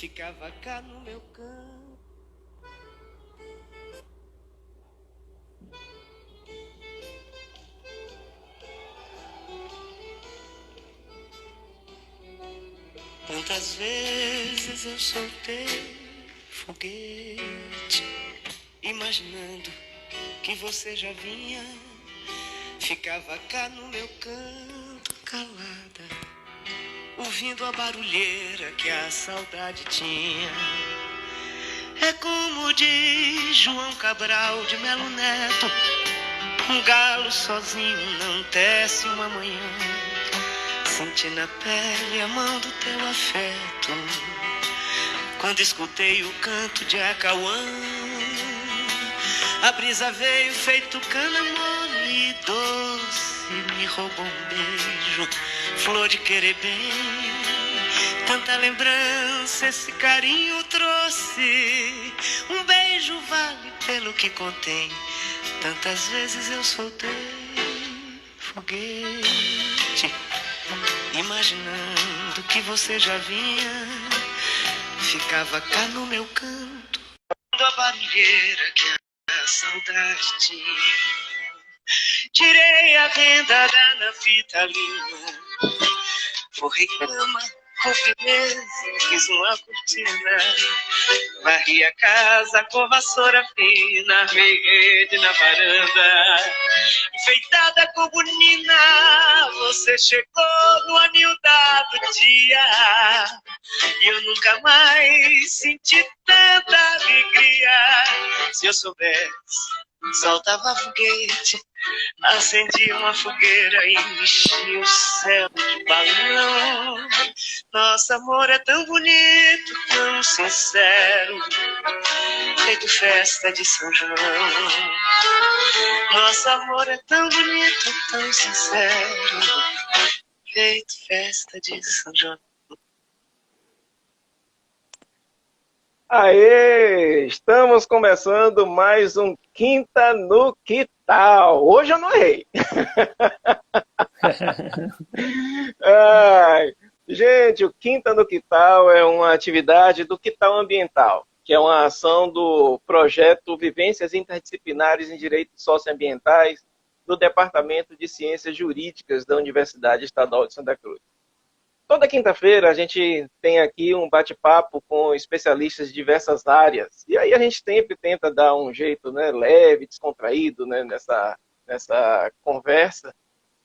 ficava cá no meu canto. Quantas vezes eu soltei foguete, imaginando que você já vinha, ficava cá no meu canto calada, ouvindo a barulheira que a saudade tinha. É como diz João Cabral de Melo Neto, um galo sozinho não tece uma manhã. Senti na pele a mão do teu afeto, quando escutei o canto de Acauã. A brisa veio feito cana mole e doce, me roubou um beijo, flor de querer bem. Tanta lembrança esse carinho trouxe, um beijo vale pelo que contém. Tantas vezes eu soltei foguete, imaginando que você já vinha, ficava cá no meu canto, a barulheira que a saudade tinha. Tirei a renda da naftalina, forrei cama com firmeza, fiz uma cortina, varri a casa com vassoura fina, armei rede na varanda, enfeitada com bonina. Você chegou no anildado dia, e eu nunca mais senti tanta alegria. Se eu soubesse, soltava foguete, acendia uma fogueira e enchia o céu de balão. Nosso amor é tão bonito, tão sincero, feito festa de São João. Nosso amor é tão bonito, tão sincero, feito festa de São João. Aê! Estamos começando mais um Quinta no Que Tal. Hoje eu não errei. Ai, gente, o Quinta no Que Tal é uma atividade do Que Tal Ambiental, que é uma ação do projeto Vivências Interdisciplinares em Direitos Socioambientais do Departamento de Ciências Jurídicas da Universidade Estadual de Santa Cruz. Toda quinta-feira a gente tem aqui um bate-papo com especialistas de diversas áreas. E aí a gente sempre tenta dar um jeito, né, leve, descontraído, né, nessa conversa.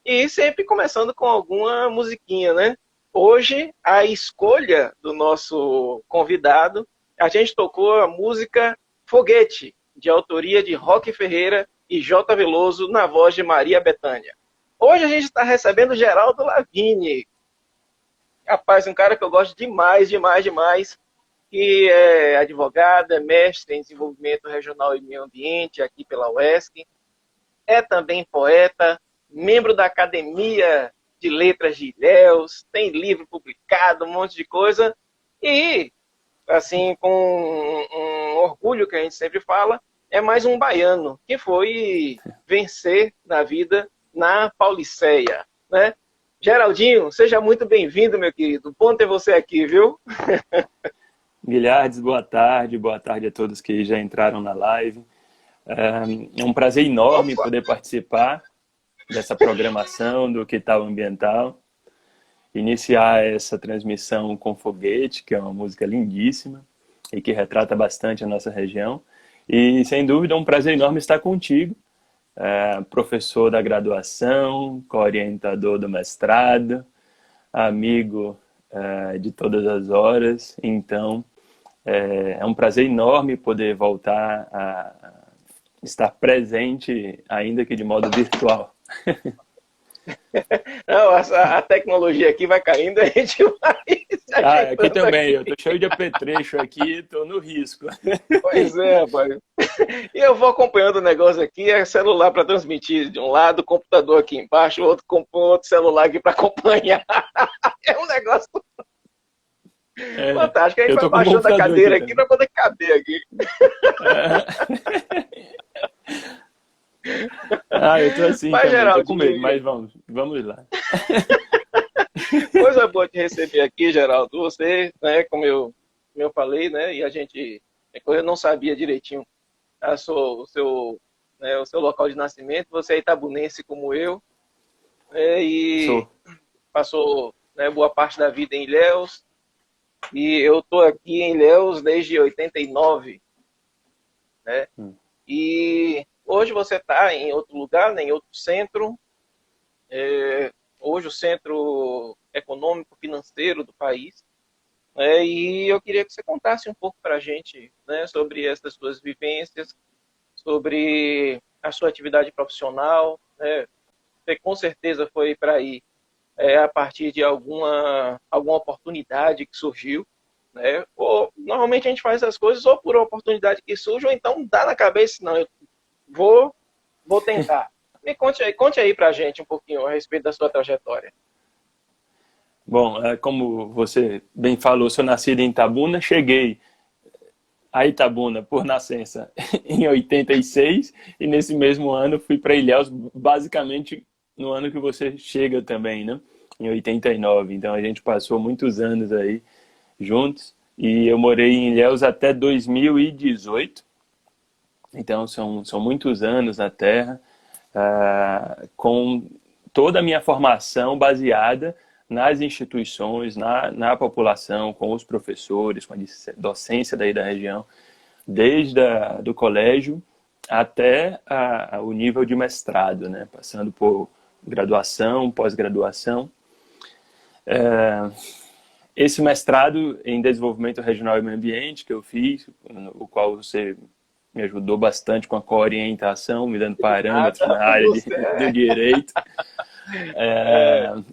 E sempre começando com alguma musiquinha, né? Hoje, a escolha do nosso convidado, a gente tocou a música Foguete, de autoria de Roque Ferreira e J. Veloso, na voz de Maria Bethânia. Hoje a gente está recebendo Geraldo Lavigne. Rapaz, um cara que eu gosto demais, que é advogado, é mestre em desenvolvimento regional e meio ambiente aqui pela UESC, é também poeta, membro da Academia de Letras de Ilhéus, tem livro publicado, um monte de coisa, e, assim, com um orgulho que a gente sempre fala, é mais um baiano que foi vencer na vida na Pauliceia, né? Geraldinho, seja muito bem-vindo, meu querido. Bom ter você aqui, viu? Guilherme, boa tarde a todos que já entraram na live. É um prazer enorme poder participar dessa programação do Que Tal Ambiental. Iniciar essa transmissão com Foguete, que é uma música lindíssima e que retrata bastante a nossa região. E, sem dúvida, é um prazer enorme estar contigo. Professor da graduação, co-orientador do mestrado, amigo de todas as horas. Então, é um prazer enorme poder voltar a estar presente, ainda que de modo virtual. Não, a tecnologia aqui vai caindo, a gente vai... Aqui também, eu tô cheio de apetrecho aqui, tô no risco. Pois é, rapaz. E eu vou acompanhando o negócio aqui, é celular para transmitir de um lado, computador aqui embaixo, outro celular aqui para acompanhar. É um negócio fantástico. A gente vai baixando a cadeira aqui para poder caber aqui. Eu tô assim, mas, também, Geraldo, tô com medo, mas vamos lá. Coisa boa te receber aqui, Geraldo. Você, né, como eu como eu falei, né? E a gente, eu não sabia direitinho o seu local de nascimento. Você é itabunense como eu, e Sou. passou, né, boa parte da vida em Ilhéus. E eu estou aqui em Ilhéus desde 89, né? Hum. E hoje você está em outro lugar, né, em outro centro. Hoje o centro econômico financeiro do país. E eu queria que você contasse um pouco para a gente, né, sobre essas suas vivências, sobre a sua atividade profissional, né? Você com certeza foi para aí a partir de alguma oportunidade que surgiu, né? Ou normalmente a gente faz as coisas ou por oportunidade que surge, ou então dá na cabeça, não, eu vou, vou tentar. Me conte aí pra gente um pouquinho a respeito da sua trajetória. Bom, como você bem falou, sou nascido em Itabuna, cheguei a Itabuna por nascença em 86 e nesse mesmo ano fui para Ilhéus, basicamente no ano que você chega também, né? Em 89. Então a gente passou muitos anos aí juntos e eu morei em Ilhéus até 2018. Então são muitos anos na Terra, com toda a minha formação baseada nas instituições, na população, com os professores, com a docência daí da região, desde do colégio até o nível de mestrado, né? Passando por graduação, pós-graduação. Esse mestrado em desenvolvimento regional e meio ambiente que eu fiz, o qual você me ajudou bastante com a coorientação, me dando parâmetros na área do direito.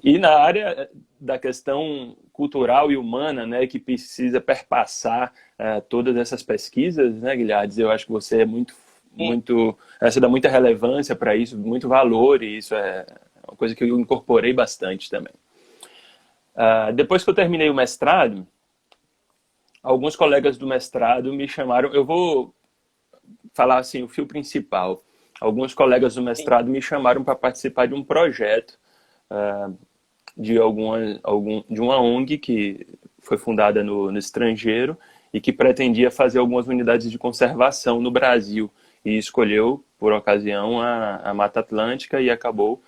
E na área da questão cultural e humana, né, que precisa perpassar todas essas pesquisas, né, Guilherme? Eu acho que você é você dá muita relevância para isso, muito valor, e isso é uma coisa que eu incorporei bastante também. Depois que eu terminei o mestrado, alguns colegas do mestrado me chamaram, eu vou falar assim, o fio principal. Alguns colegas do mestrado me chamaram para participar de um projeto de uma ONG que foi fundada no estrangeiro e que pretendia fazer algumas unidades de conservação no Brasil. E escolheu, por ocasião, a Mata Atlântica e acabou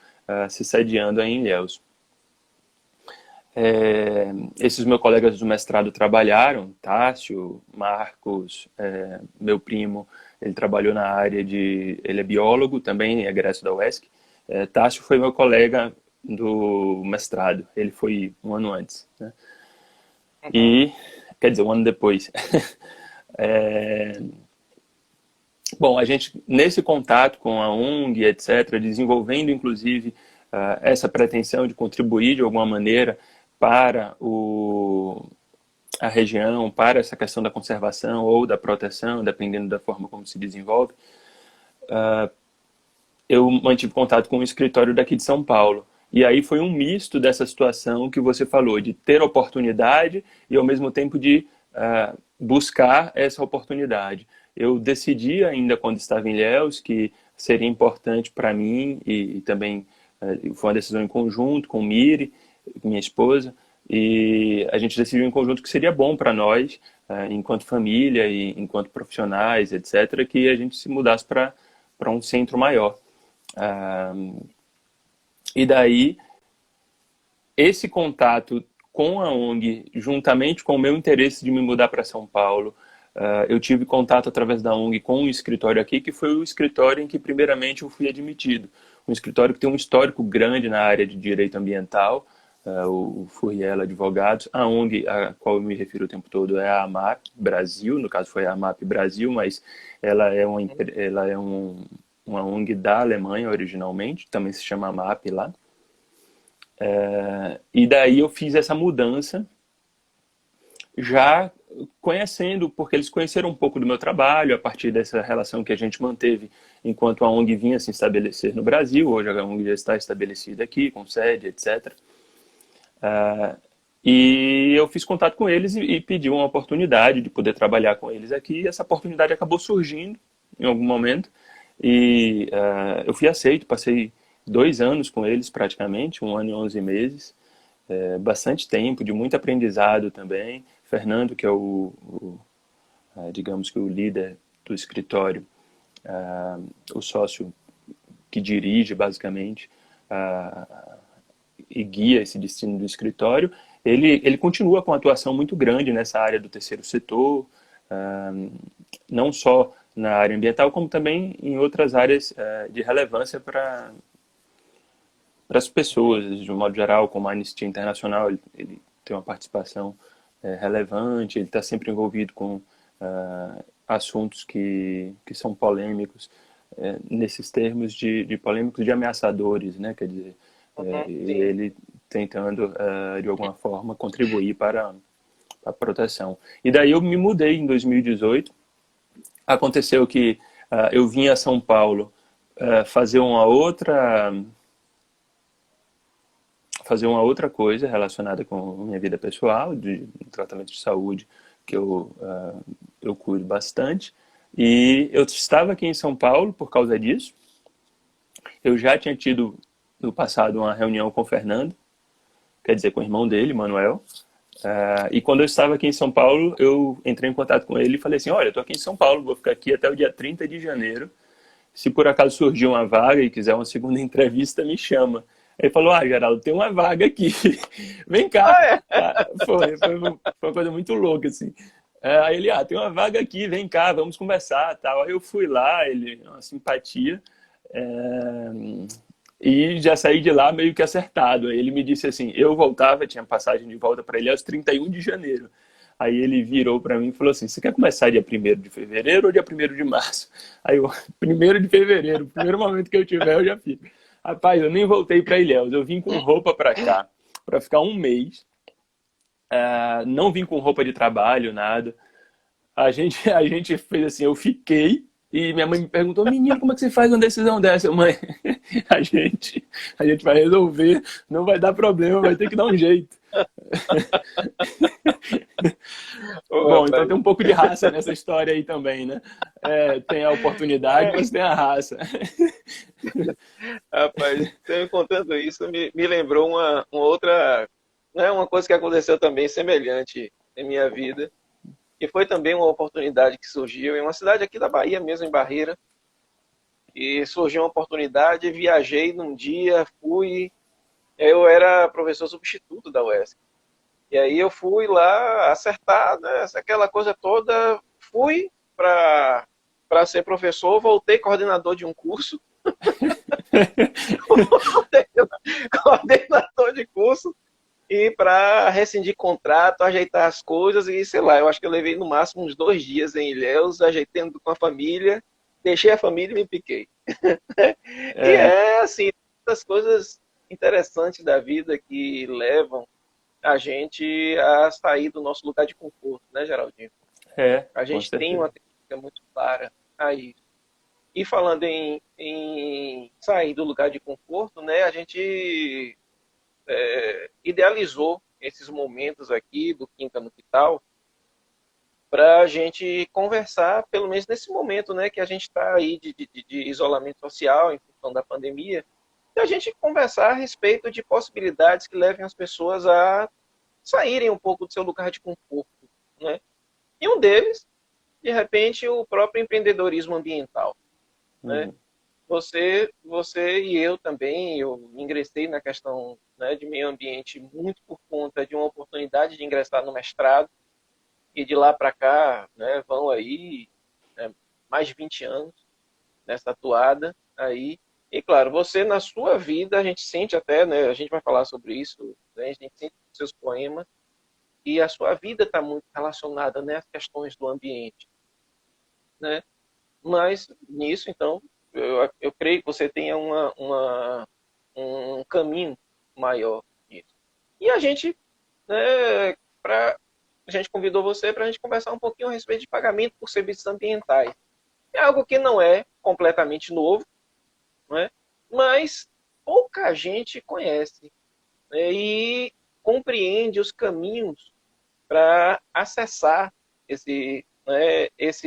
se sediando aí em Ilhéus. Esses meus colegas do mestrado trabalharam, Tássio, Marcos, meu primo, ele trabalhou na área ele é biólogo, também egresso da UESC. Tássio foi meu colega do mestrado, ele foi um ano antes, né? E, quer dizer, um ano depois. Bom, a gente, nesse contato com a ONG, etc., desenvolvendo, inclusive, essa pretensão de contribuir de alguma maneira para a região, para essa questão da conservação ou da proteção, dependendo da forma como se desenvolve, eu mantive contato com o escritório daqui de São Paulo. E aí foi um misto dessa situação que você falou, de ter oportunidade e ao mesmo tempo de buscar essa oportunidade. Eu decidi ainda quando estava em Ilhéus que seria importante para mim e também foi uma decisão em conjunto com Miri, minha esposa, e a gente decidiu em conjunto que seria bom para nós, enquanto família e enquanto profissionais, etc., que a gente se mudasse para um centro maior. E daí, esse contato com a ONG, juntamente com o meu interesse de me mudar para São Paulo, eu tive contato através da ONG com um escritório aqui, que foi o escritório em que primeiramente eu fui admitido. Um escritório que tem um histórico grande na área de direito ambiental, o Furriel Advogados. A ONG a qual eu me refiro o tempo todo é a AMAP Brasil, no caso foi a AMAP Brasil, mas ela é uma ONG da Alemanha originalmente, também se chama AMAP lá. E daí eu fiz essa mudança, já conhecendo, porque eles conheceram um pouco do meu trabalho, a partir dessa relação que a gente manteve enquanto a ONG vinha se estabelecer no Brasil. Hoje a ONG já está estabelecida aqui, com sede, etc. E eu fiz contato com eles e pedi uma oportunidade de poder trabalhar com eles aqui. E essa oportunidade acabou surgindo em algum momento. E eu fui aceito, passei 2 anos com eles praticamente, 1 ano e 11 meses. Bastante tempo, de muito aprendizado também. Fernando, que é digamos que o líder do escritório, o sócio que dirige basicamente e guia esse destino do escritório, ele continua com uma atuação muito grande nessa área do terceiro setor, não só na área ambiental, como também em outras áreas de relevância para as pessoas, de um modo geral, como a Anistia Internacional, ele tem uma participação relevante, ele está sempre envolvido com assuntos que são polêmicos, nesses termos de polêmicos, de ameaçadores, né? Quer dizer, ele tentando, de alguma forma, contribuir para a proteção. E daí eu me mudei em 2018. Aconteceu que eu vim a São Paulo fazer uma outra coisa relacionada com minha vida pessoal, de tratamento de saúde, que eu cuido bastante. E eu estava aqui em São Paulo por causa disso. Eu já tinha tido, no passado, uma reunião com o Fernando, quer dizer, com o irmão dele, Manuel. E quando eu estava aqui em São Paulo, eu entrei em contato com ele e falei assim, olha, eu estou aqui em São Paulo, vou ficar aqui até o dia 30 de janeiro. Se por acaso surgir uma vaga e quiser uma segunda entrevista, me chama. Ele falou, Geraldo, tem uma vaga aqui, vem cá. Foi uma coisa muito louca, assim. Aí ele, tem uma vaga aqui, vem cá, vamos conversar, tal. Aí eu fui lá, ele, uma simpatia, e já saí de lá meio que acertado. Aí ele me disse assim, eu voltava, tinha passagem de volta para ele aos 31 de janeiro. Aí ele virou para mim e falou assim, você quer começar dia 1º de fevereiro ou dia 1º de março? Aí eu, 1º de fevereiro, o primeiro momento que eu tiver eu já fico. Rapaz, eu nem voltei para Ilhéus, eu vim com roupa para cá, para ficar um mês. Não vim com roupa de trabalho, nada. A gente fez assim, eu fiquei, e minha mãe me perguntou, menino, como é que você faz uma decisão dessa? Eu, mãe, a gente vai resolver, não vai dar problema, vai ter que dar um jeito. Bom, então tem um pouco de raça nessa história aí também, né? Tem a oportunidade, mas tem a raça. Rapaz, você me contando isso me lembrou uma outra, né, uma coisa que aconteceu também semelhante em minha vida, que foi também uma oportunidade que surgiu em uma cidade aqui da Bahia mesmo, em Barreira. E surgiu uma oportunidade, viajei num dia, eu era professor substituto da UESC. E aí eu fui lá acertar, né, aquela coisa toda, fui para ser professor, voltei coordenador de um curso. Coordenador de curso, e para rescindir contrato, ajeitar as coisas, e sei lá, eu acho que eu levei no máximo uns 2 dias em Ilhéus, ajeitando com a família, deixei a família e me piquei. E assim, das coisas interessantes da vida que levam a gente a sair do nosso lugar de conforto, né, Geraldinho? A gente tem uma técnica muito clara aí. E falando em sair do lugar de conforto, né, a gente idealizou esses momentos aqui do Quinta no Quintal para a gente conversar, pelo menos nesse momento, né, que a gente está aí de isolamento social em função da pandemia, e a gente conversar a respeito de possibilidades que levem as pessoas a saírem um pouco do seu lugar de conforto, né? E um deles, de repente, o próprio empreendedorismo ambiental, né? Você e eu também, eu ingressei na questão, né, de meio ambiente muito por conta de uma oportunidade de ingressar no mestrado, e de lá para cá, né, vão aí, né, mais de 20 anos nessa atuada aí. E claro, você na sua vida, a gente sente até, né, a gente vai falar sobre isso, né, a gente sente seus poemas, e a sua vida está muito relacionada, né, às questões do ambiente, né? Mas nisso, então, eu creio que você tenha um caminho maior nisso. E a gente, né, a gente convidou você para a gente conversar um pouquinho a respeito de pagamento por serviços ambientais. É algo que não é completamente novo, né, mas pouca gente conhece, né, e compreende os caminhos para acessar esse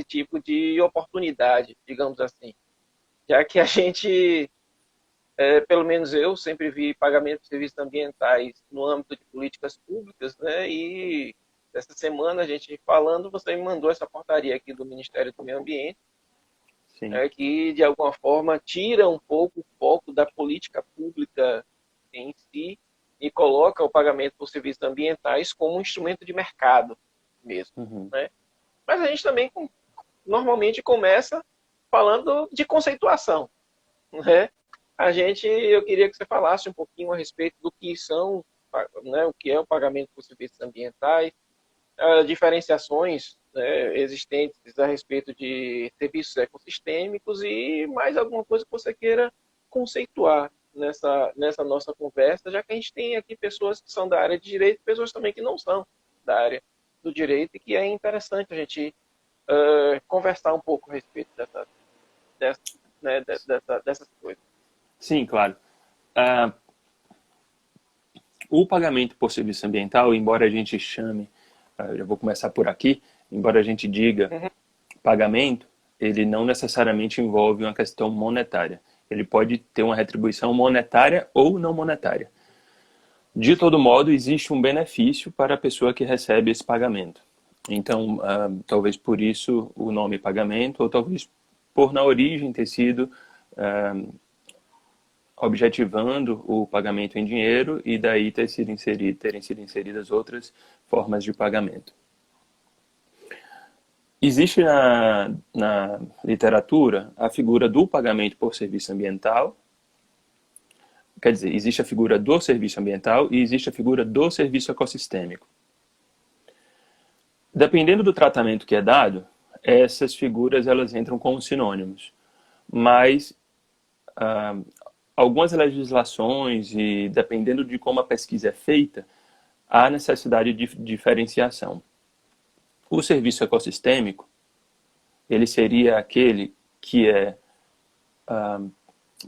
tipo de oportunidade, digamos assim. Já que a gente, pelo menos eu, sempre vi pagamento de serviços ambientais no âmbito de políticas públicas, né, e dessa semana, a gente falando, você me mandou essa portaria aqui do Ministério do Meio Ambiente, Sim. que de alguma forma tira um pouco o foco da política pública em si e coloca o pagamento por serviços ambientais como um instrumento de mercado mesmo, Uhum. né? Mas a gente também normalmente começa falando de conceituação, né? Eu queria que você falasse um pouquinho a respeito do que são, né, o que é o pagamento por serviços ambientais, diferenciações, né, existentes a respeito de serviços ecossistêmicos e mais alguma coisa que você queira conceituar nessa nossa conversa, já que a gente tem aqui pessoas que são da área de direito, pessoas também que não são da área do direito, e que é interessante a gente conversar um pouco a respeito dessas coisas. Sim, claro. Ah, o pagamento por serviço ambiental, embora a gente chame, eu vou começar por aqui, embora a gente diga Uhum. pagamento, ele não necessariamente envolve uma questão monetária. Ele pode ter uma retribuição monetária ou não monetária. De todo modo, existe um benefício para a pessoa que recebe esse pagamento. Então, talvez por isso o nome pagamento, ou talvez por na origem ter sido objetivando o pagamento em dinheiro e daí terem sido inseridas outras formas de pagamento. Existe na literatura a figura do pagamento por serviço ambiental, quer dizer, existe a figura do serviço ambiental e existe a figura do serviço ecossistêmico. Dependendo do tratamento que é dado, essas figuras elas entram como sinônimos, mas algumas legislações e dependendo de como a pesquisa é feita, há necessidade de diferenciação. O serviço ecossistêmico, ele seria aquele que é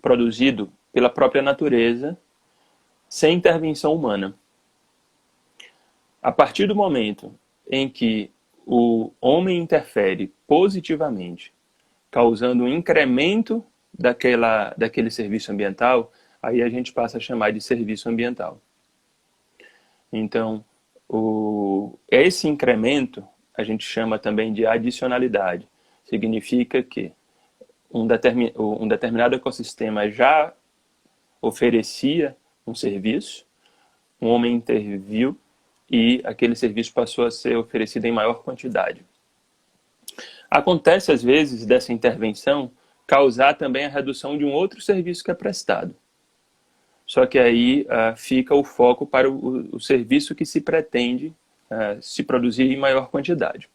produzido pela própria natureza, sem intervenção humana. A partir do momento em que o homem interfere positivamente, causando um incremento daquele serviço ambiental, aí a gente passa a chamar de serviço ambiental. Então, esse incremento a gente chama também de adicionalidade. Significa que um determinado ecossistema já oferecia um serviço, um homem interviu e aquele serviço passou a ser oferecido em maior quantidade. Acontece, às vezes, dessa intervenção causar também a redução de um outro serviço que é prestado. Só que aí fica o foco para o serviço que se pretende se produzir em maior quantidade.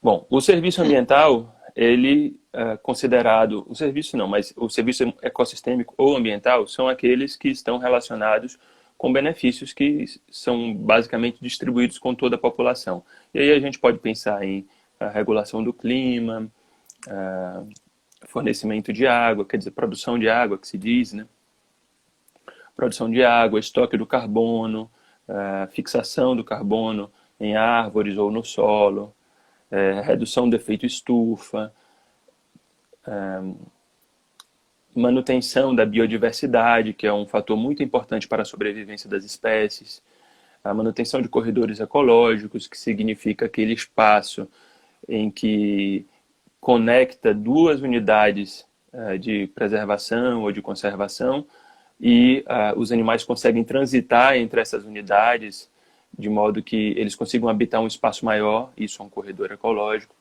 Bom, o serviço ambiental, ele é considerado, o serviço não, mas o serviço ecossistêmico ou ambiental são aqueles que estão relacionados com benefícios que são basicamente distribuídos com toda a população. E aí a gente pode pensar em regulação do clima, fornecimento de água, quer dizer, produção de água, que se diz, né? Produção de água, estoque do carbono, fixação do carbono em árvores ou no solo, redução do efeito estufa, manutenção da biodiversidade, que é um fator muito importante para a sobrevivência das espécies, a manutenção de corredores ecológicos, que significa aquele espaço em que conecta duas unidades de preservação ou de conservação e os animais conseguem transitar entre essas unidades de modo que eles consigam habitar um espaço maior, isso é um corredor ecológico.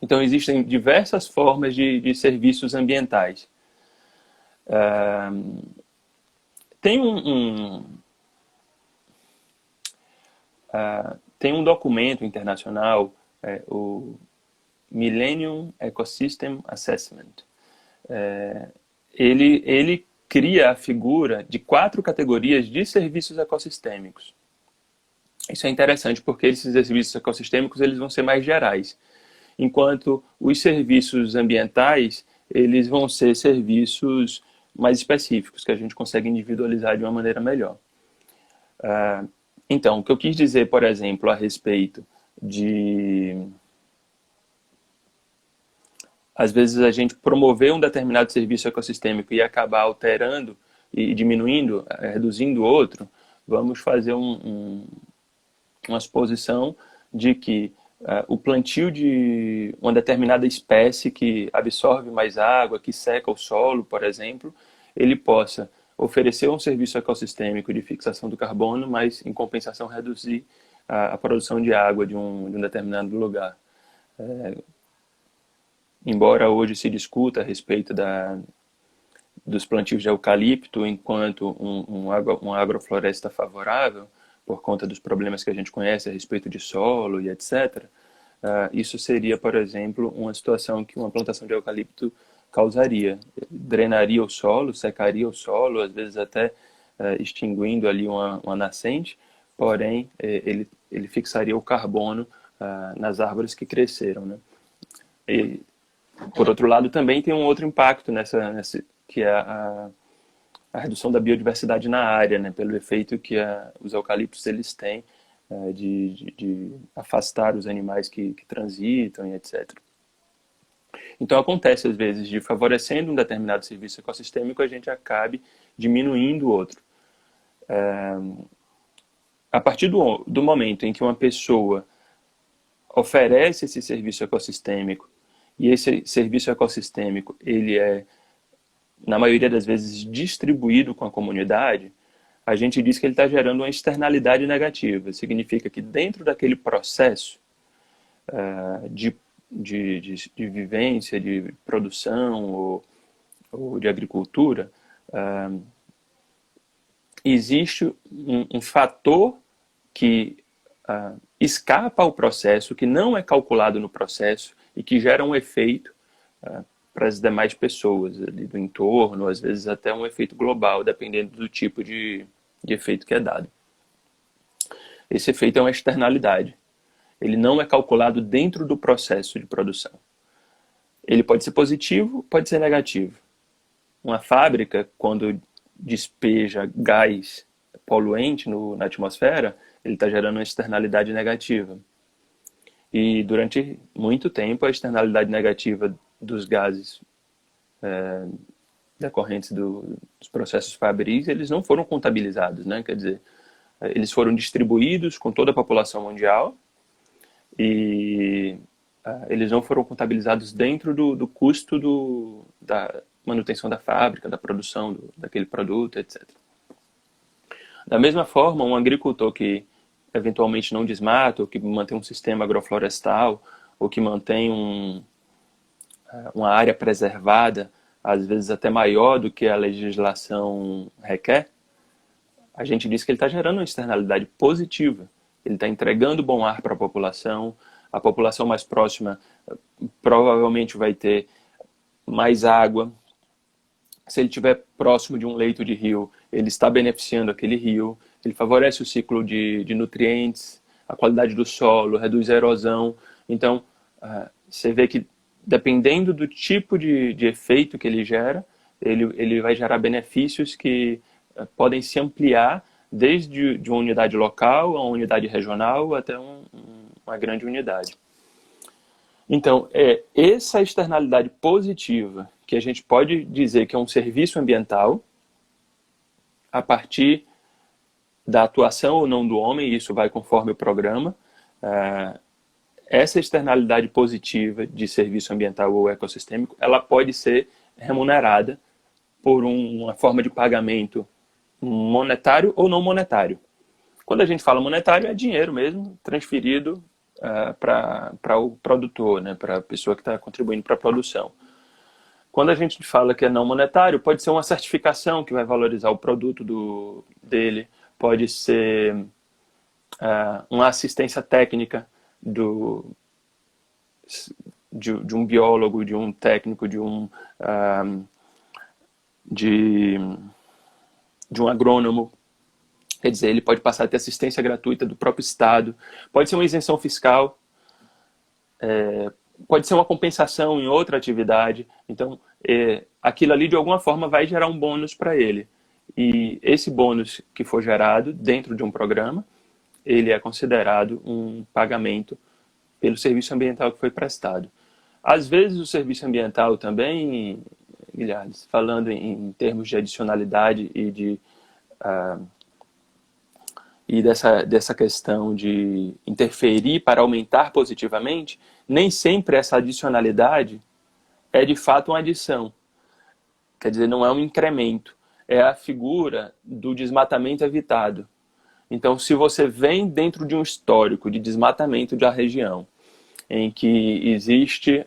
Então, existem diversas formas de serviços ambientais. Tem um documento internacional, o Millennium Ecosystem Assessment. Ele cria a figura de 4 categorias de serviços ecossistêmicos. Isso é interessante porque esses serviços ecossistêmicos eles vão ser mais gerais, enquanto os serviços ambientais eles vão ser serviços mais específicos, que a gente consegue individualizar de uma maneira melhor. Então, o que eu quis dizer, por exemplo, a respeito de às vezes a gente promover um determinado serviço ecossistêmico e acabar alterando e diminuindo, reduzindo outro, vamos fazer uma suposição de que o plantio de uma determinada espécie que absorve mais água, que seca o solo, por exemplo, ele possa oferecer um serviço ecossistêmico de fixação do carbono, mas em compensação reduzir a produção de água de um determinado lugar. Embora hoje se discuta a respeito dos plantios de eucalipto enquanto uma agrofloresta favorável, por conta dos problemas que a gente conhece a respeito de solo e etc., isso seria, por exemplo, uma situação que uma plantação de eucalipto causaria. Drenaria o solo, secaria o solo, às vezes até extinguindo ali uma nascente, porém ele fixaria o carbono nas árvores que cresceram, né? E, por outro lado, também tem um outro impacto que é a redução da biodiversidade na área, né, pelo efeito que os eucaliptos eles têm de afastar os animais que transitam e etc. Então acontece às vezes de favorecendo um determinado serviço ecossistêmico a gente acabe diminuindo o outro. A partir do momento em que uma pessoa oferece esse serviço ecossistêmico e esse serviço ecossistêmico ele é na maioria das vezes distribuído com a comunidade, a gente diz que ele está gerando uma externalidade negativa. Significa que dentro daquele processo de vivência, de produção ou de agricultura, existe um fator que escapa ao processo, que não é calculado no processo e que gera um efeito para as demais pessoas ali do entorno, às vezes até um efeito global, dependendo do tipo de efeito que é dado. Esse efeito é uma externalidade. Ele não é calculado dentro do processo de produção. Ele pode ser positivo, pode ser negativo. Uma fábrica, quando despeja gás poluente na atmosfera, ele está gerando uma externalidade negativa. E durante muito tempo, a externalidade negativa dos gases decorrentes dos processos fabris, eles não foram contabilizados, né? Quer dizer, eles foram distribuídos com toda a população mundial e eles não foram contabilizados dentro do custo da manutenção da fábrica, da produção daquele produto, etc. Da mesma forma, um agricultor que eventualmente não desmata, ou que mantém um sistema agroflorestal, ou que mantém uma área preservada, às vezes até maior do que a legislação requer, a gente diz que ele está gerando uma externalidade positiva. Ele está entregando bom ar para a população mais próxima provavelmente vai ter mais água. Se ele estiver próximo de um leito de rio, ele está beneficiando aquele rio, ele favorece o ciclo de nutrientes, a qualidade do solo, reduz a erosão. Então, você vê que dependendo do tipo de efeito que ele gera, ele vai gerar benefícios que podem se ampliar desde de uma unidade local a uma unidade regional até uma grande unidade. Então, essa externalidade positiva que a gente pode dizer que é um serviço ambiental a partir da atuação ou não do homem, e isso vai conforme o programa, essa externalidade positiva de serviço ambiental ou ecossistêmico, ela pode ser remunerada por uma forma de pagamento monetário ou não monetário. Quando a gente fala monetário, é dinheiro mesmo, transferido para o produtor, né, para a pessoa que está contribuindo para a produção. Quando a gente fala que é não monetário, pode ser uma certificação que vai valorizar o produto dele, pode ser uma assistência técnica de um biólogo, de um técnico, de um agrônomo. Quer dizer, ele pode passar a ter assistência gratuita do próprio Estado, pode ser uma isenção fiscal, pode ser uma compensação em outra atividade. Então, aquilo ali de alguma forma vai gerar um bônus para ele. E esse bônus que for gerado dentro de um programa, ele é considerado um pagamento pelo serviço ambiental que foi prestado. Às vezes o serviço ambiental também, Guilherme, falando em termos de adicionalidade e de e dessa questão de interferir para aumentar positivamente, nem sempre essa adicionalidade é de fato uma adição. Quer dizer, não é um incremento. É a figura do desmatamento evitado. Então, se você vem dentro de um histórico de desmatamento da região, em que existe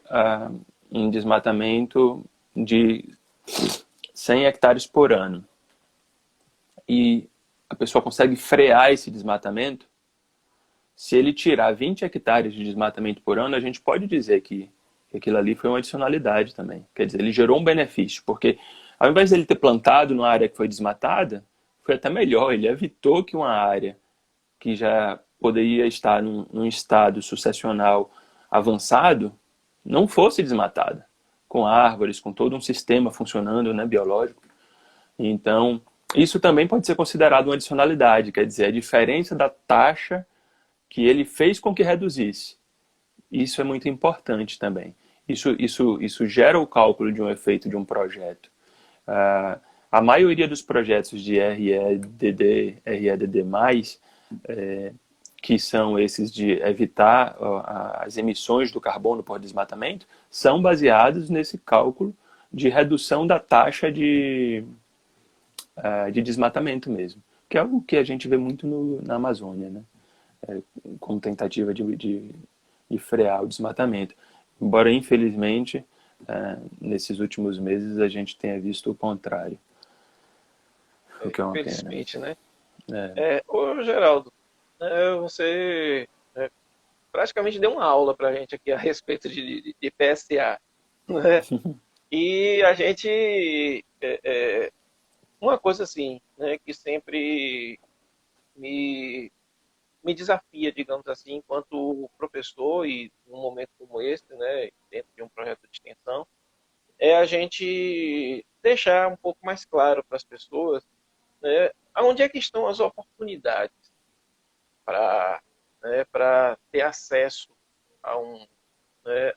um desmatamento de 100 hectares por ano, e a pessoa consegue frear esse desmatamento, se ele tirar 20 hectares de desmatamento por ano, a gente pode dizer que aquilo ali foi uma adicionalidade também. Quer dizer, ele gerou um benefício, porque ao invés de ele ter plantado numa área que foi desmatada, foi até melhor, ele evitou que uma área que já poderia estar num estado sucessional avançado não fosse desmatada, com árvores, com todo um sistema funcionando, né, biológico. Então, isso também pode ser considerado uma adicionalidade, quer dizer, a diferença da taxa que ele fez com que reduzisse. Isso é muito importante também. Isso gera o cálculo de um efeito de um projeto. A maioria dos projetos de REDD, que são esses de evitar as emissões do carbono por desmatamento, são baseados nesse cálculo de redução da taxa de desmatamento mesmo, que é algo que a gente vê muito na Amazônia, né? Como tentativa de frear o desmatamento. Embora, infelizmente, nesses últimos meses a gente tenha visto o contrário. O que é uma pena. Infelizmente, né? Ô, Geraldo, você praticamente deu uma aula para a gente aqui a respeito de PSA, né? E a gente, uma coisa assim, né, que sempre me desafia, digamos assim, enquanto professor e num momento como esse, né, dentro de um projeto de extensão, é a gente deixar um pouco mais claro para as pessoas, né, onde é que estão as oportunidades para, né, para ter acesso a né,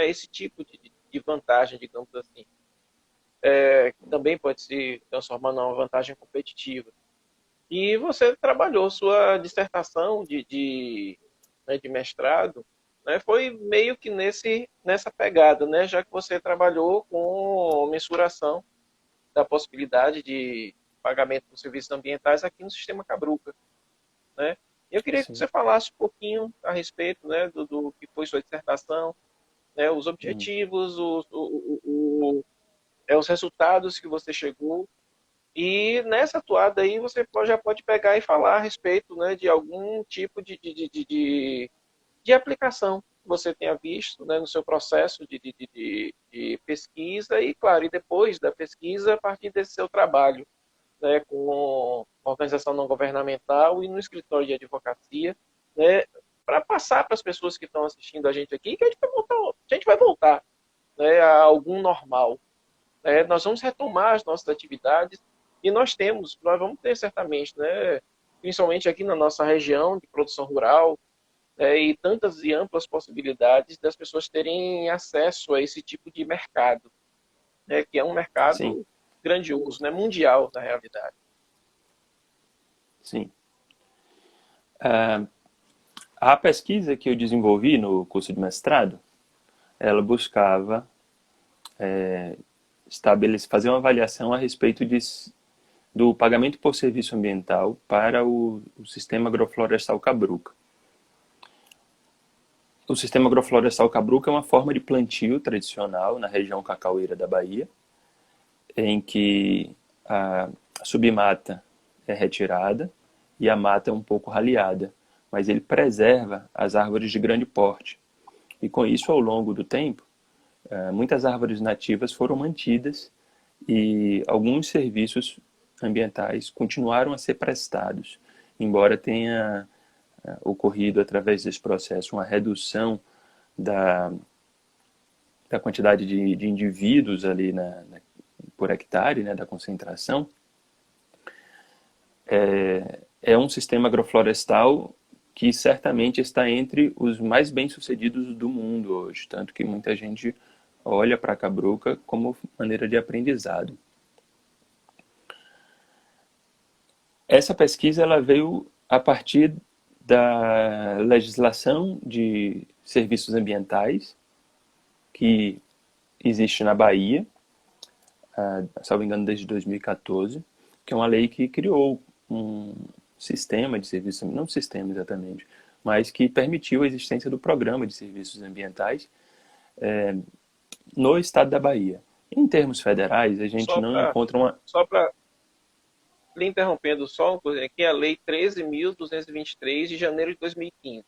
esse tipo de vantagem, digamos assim, que também pode se transformar numa vantagem competitiva. E você trabalhou sua dissertação né, de mestrado, né, foi meio que nessa pegada, né, já que você trabalhou com mensuração da possibilidade de pagamento por serviços ambientais aqui no sistema Cabruca, né? Eu queria que Sim. você falasse um pouquinho a respeito, né, do que foi sua dissertação, né, os objetivos, os resultados que você chegou. E nessa atuada aí você já pode pegar e falar a respeito, né, de algum tipo de aplicação que você tenha visto, né, no seu processo de pesquisa e, claro, e depois da pesquisa a partir desse seu trabalho, né, com organização não governamental e no escritório de advocacia, né, para passar para as pessoas que estão assistindo a gente aqui que a gente vai voltar, né, a algum normal. Nós vamos retomar as nossas atividades e nós vamos ter certamente, né, principalmente aqui na nossa região de produção rural, e tantas e amplas possibilidades das pessoas terem acesso a esse tipo de mercado, né, que é um Sim, mercado grandioso, né, mundial na realidade. sim. A pesquisa que eu desenvolvi no curso de mestrado, ela buscava fazer uma avaliação a respeito do pagamento por serviço ambiental para o sistema agroflorestal Cabruca. O sistema agroflorestal Cabruca é uma forma de plantio tradicional na região cacaueira da Bahia, em que a submata é retirada e a mata é um pouco raleada, mas ele preserva as árvores de grande porte. E com isso, ao longo do tempo, muitas árvores nativas foram mantidas e alguns serviços ambientais continuaram a ser prestados, embora tenha ocorrido através desse processo uma redução da quantidade de indivíduos ali por hectare, né, da concentração. É um sistema agroflorestal que certamente está entre os mais bem-sucedidos do mundo hoje, tanto que muita gente olha para a Cabruca como maneira de aprendizado. Essa pesquisa ela veio a partir da legislação de serviços ambientais que existe na Bahia, salvo engano desde 2014, que é uma lei que criou um sistema de serviços, não sistema exatamente, mas que permitiu a existência do programa de serviços ambientais no estado da Bahia. Em termos federais, a gente não encontra uma... Só para lhe interrompendo só uma coisa, aqui é a Lei 13.223 de janeiro de 2015.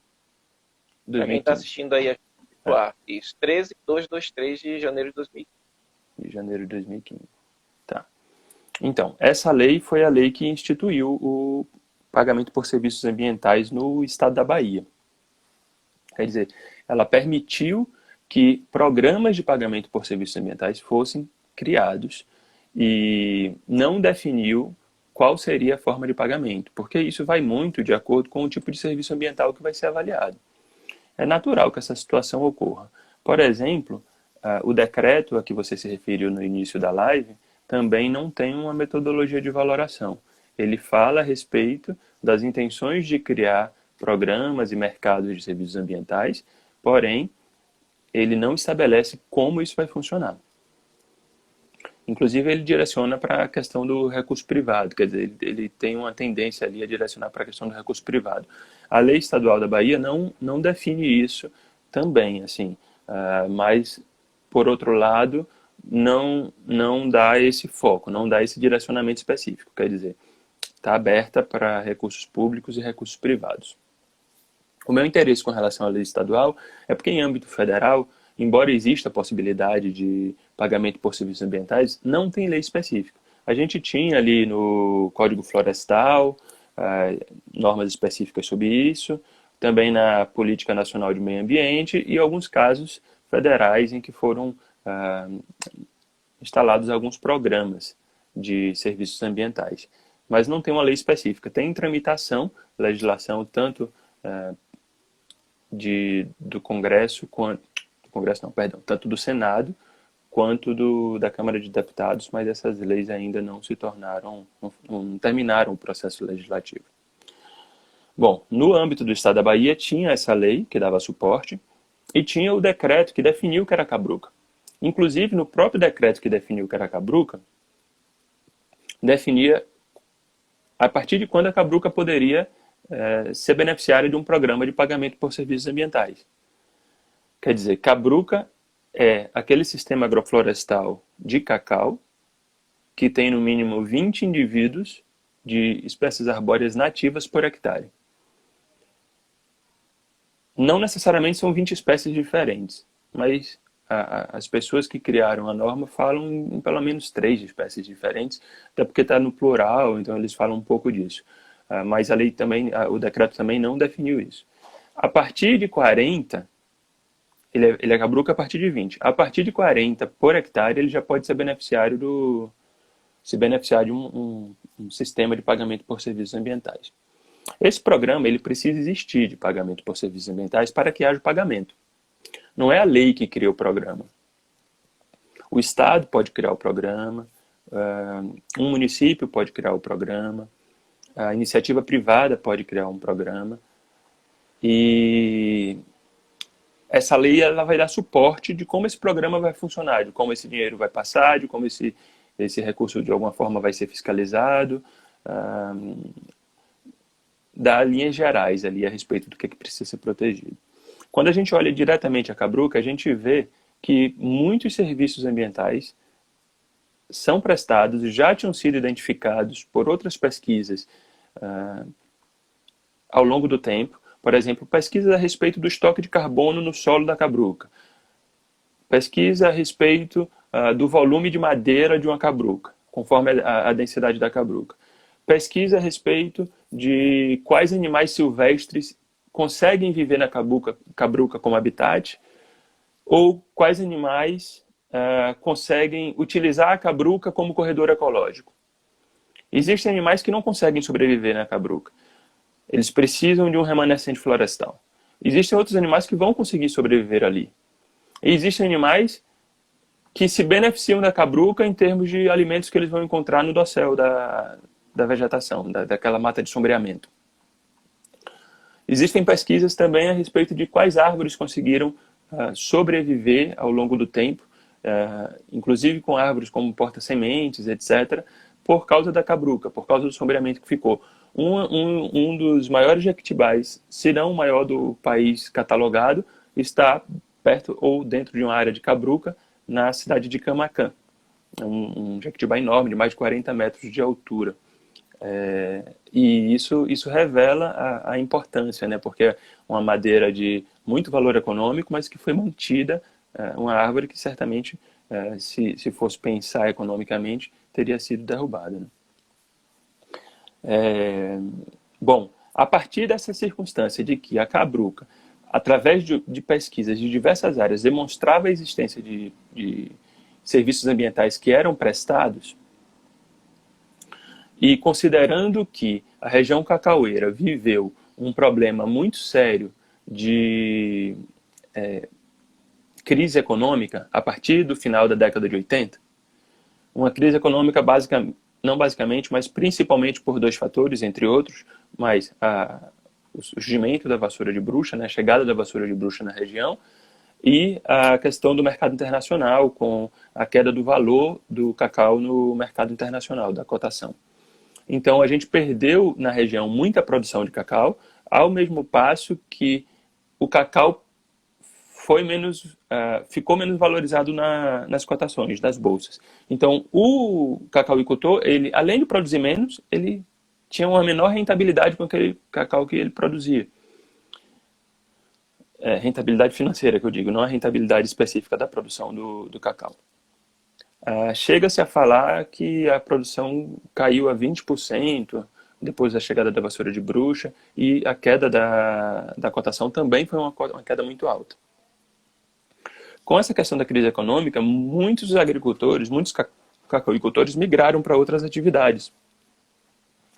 Para quem está assistindo aí, isso, 13.223 de janeiro de 2015. De janeiro de 2015. Tá. Então, essa lei foi a lei que instituiu o pagamento por serviços ambientais no estado da Bahia. Quer dizer, ela permitiu que programas de pagamento por serviços ambientais fossem criados e não definiu qual seria a forma de pagamento, porque isso vai muito de acordo com o tipo de serviço ambiental que vai ser avaliado. É natural que essa situação ocorra. Por exemplo, o decreto a que você se referiu no início da live também não tem uma metodologia de valoração. Ele fala a respeito das intenções de criar programas e mercados de serviços ambientais, porém, ele não estabelece como isso vai funcionar. Inclusive, ele direciona para a questão do recurso privado, quer dizer, ele tem uma tendência ali a direcionar para a questão do recurso privado. A lei estadual da Bahia não define isso também, assim, mas, por outro lado, não dá esse foco, não dá esse direcionamento específico, quer dizer, está aberta para recursos públicos e recursos privados. O meu interesse com relação à lei estadual é porque, em âmbito federal, embora exista a possibilidade de pagamento por serviços ambientais, não tem lei específica. A gente tinha ali no Código Florestal normas específicas sobre isso, também na Política Nacional de Meio Ambiente e alguns casos federais em que foram instalados alguns programas de serviços ambientais. Mas não tem uma lei específica. Tem tramitação, legislação, tanto do Congresso quanto... tanto do Senado quanto da Câmara de Deputados, mas essas leis ainda não se tornaram, não terminaram o processo legislativo. Bom, no âmbito do Estado da Bahia tinha essa lei que dava suporte e tinha o decreto que definiu o que era cabruca. Inclusive, no próprio decreto que definiu o que era cabruca, definia a partir de quando a cabruca poderia ser beneficiária de um programa de pagamento por serviços ambientais. Quer dizer, cabruca é aquele sistema agroflorestal de cacau que tem no mínimo 20 indivíduos de espécies arbóreas nativas por hectare. Não necessariamente são 20 espécies diferentes, mas as pessoas que criaram a norma falam em pelo menos 3 espécies diferentes, até porque está no plural, então eles falam um pouco disso. Mas a lei também, o decreto também não definiu isso. A partir de 40... Ele é cabruca a partir de 20. A partir de 40 por hectare, ele já pode ser beneficiário de um sistema de pagamento por serviços ambientais. Esse programa ele precisa existir de pagamento por serviços ambientais para que haja pagamento. Não é a lei que cria o programa. O Estado pode criar o programa, um município pode criar o programa, a iniciativa privada pode criar um programa e... essa lei ela vai dar suporte de como esse programa vai funcionar, de como esse dinheiro vai passar, de como esse recurso de alguma forma vai ser fiscalizado, dá linhas gerais ali a respeito do que precisa ser protegido. Quando a gente olha diretamente a cabruca, a gente vê que muitos serviços ambientais são prestados, já tinham sido identificados por outras pesquisas ao longo do tempo. Por exemplo, pesquisa a respeito do estoque de carbono no solo da cabruca. Pesquisa a respeito do volume de madeira de uma cabruca, conforme a densidade da cabruca. Pesquisa a respeito de quais animais silvestres conseguem viver na cabruca como habitat, ou quais animais conseguem utilizar a cabruca como corredor ecológico. Existem animais que não conseguem sobreviver na cabruca. Eles precisam de um remanescente florestal. Existem outros animais que vão conseguir sobreviver ali. E existem animais que se beneficiam da cabruca em termos de alimentos que eles vão encontrar no dossel da vegetação, daquela mata de sombreamento. Existem pesquisas também a respeito de quais árvores conseguiram sobreviver ao longo do tempo, inclusive com árvores como porta-sementes, etc., por causa da cabruca, por causa do sombreamento que ficou. Um dos maiores jequitibais, se não o maior do país catalogado, está perto ou dentro de uma área de cabruca, na cidade de Camaquã. Um jequitibá enorme, de mais de 40 metros de altura. E isso revela a importância, né? Porque é uma madeira de muito valor econômico, mas que foi mantida, uma árvore que certamente, se fosse pensar economicamente, teria sido derrubada, né? Bom, a partir dessa circunstância de que a cabruca, através de pesquisas de diversas áreas, demonstrava a existência de serviços ambientais que eram prestados, e considerando que a região cacaueira viveu um problema muito sério de crise econômica a partir do final da década de 80, uma crise econômica não basicamente, mas principalmente por dois fatores, entre outros, mas o surgimento da vassoura de bruxa, né, a chegada da vassoura de bruxa na região, e a questão do mercado internacional, com a queda do valor do cacau no mercado internacional, da cotação. Então, a gente perdeu na região muita produção de cacau, ao mesmo passo que o cacau ficou menos valorizado nas cotações, das bolsas. Então, o cacauicultor, ele, além de produzir menos, ele tinha uma menor rentabilidade com aquele cacau que ele produzia. Rentabilidade financeira, que eu digo, não a rentabilidade específica da produção do cacau. Chega-se a falar que a produção caiu a 20% depois da chegada da vassoura de bruxa, e a queda da cotação também foi uma queda muito alta. Com essa questão da crise econômica, muitos agricultores, muitos cacauicultores migraram para outras atividades.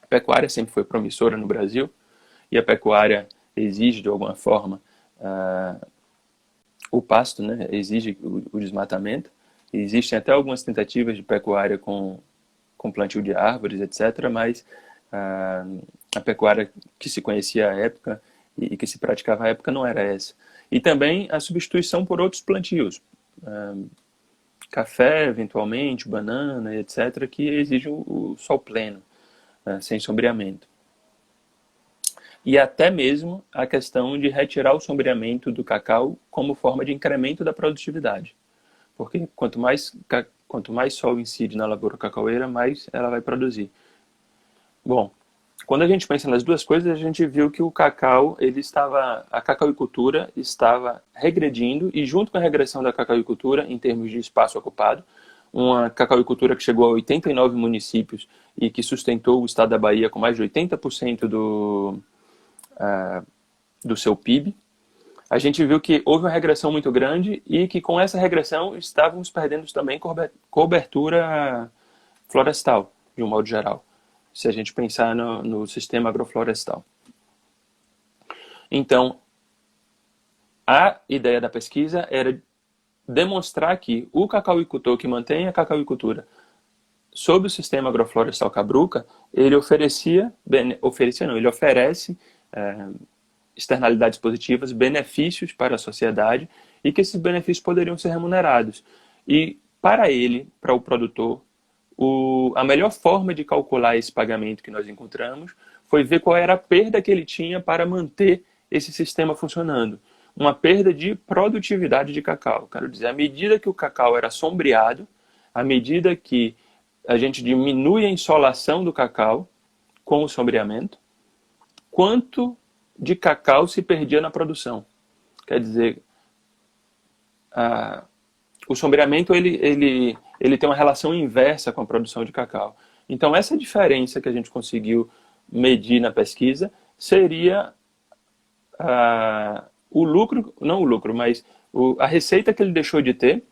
A pecuária sempre foi promissora no Brasil, e a pecuária exige, de alguma forma, o pasto, né? Exige o desmatamento. Existem até algumas tentativas de pecuária com plantio de árvores, etc., mas a pecuária que se conhecia à época e que se praticava à época não era essa. E também a substituição por outros plantios, café, eventualmente, banana, etc., que exigem o sol pleno, sem sombreamento. E até mesmo a questão de retirar o sombreamento do cacau como forma de incremento da produtividade. Porque quanto mais sol incide na lavoura cacaueira, mais ela vai produzir. Bom, quando a gente pensa nas duas coisas, a gente viu que o cacau, a cacauicultura estava regredindo, e junto com a regressão da cacauicultura, em termos de espaço ocupado, uma cacauicultura que chegou a 89 municípios e que sustentou o estado da Bahia com mais de 80% do seu PIB, a gente viu que houve uma regressão muito grande e que com essa regressão estávamos perdendo também cobertura florestal, de um modo geral, se a gente pensar no sistema agroflorestal. Então, a ideia da pesquisa era demonstrar que o cacauicultor que mantém a cacauicultura sob o sistema agroflorestal Cabruca, ele oferece externalidades positivas, benefícios para a sociedade, e que esses benefícios poderiam ser remunerados. E para ele, para o produtor, a melhor forma de calcular esse pagamento que nós encontramos foi ver qual era a perda que ele tinha para manter esse sistema funcionando. Uma perda de produtividade de cacau. Quero dizer, à medida que o cacau era sombreado, à medida que a gente diminui a insolação do cacau com o sombreamento, quanto de cacau se perdia na produção. Quer dizer, o sombreamento ele tem uma relação inversa com a produção de cacau. Então, essa diferença que a gente conseguiu medir na pesquisa seria o lucro, não o lucro, mas a receita que ele deixou de ter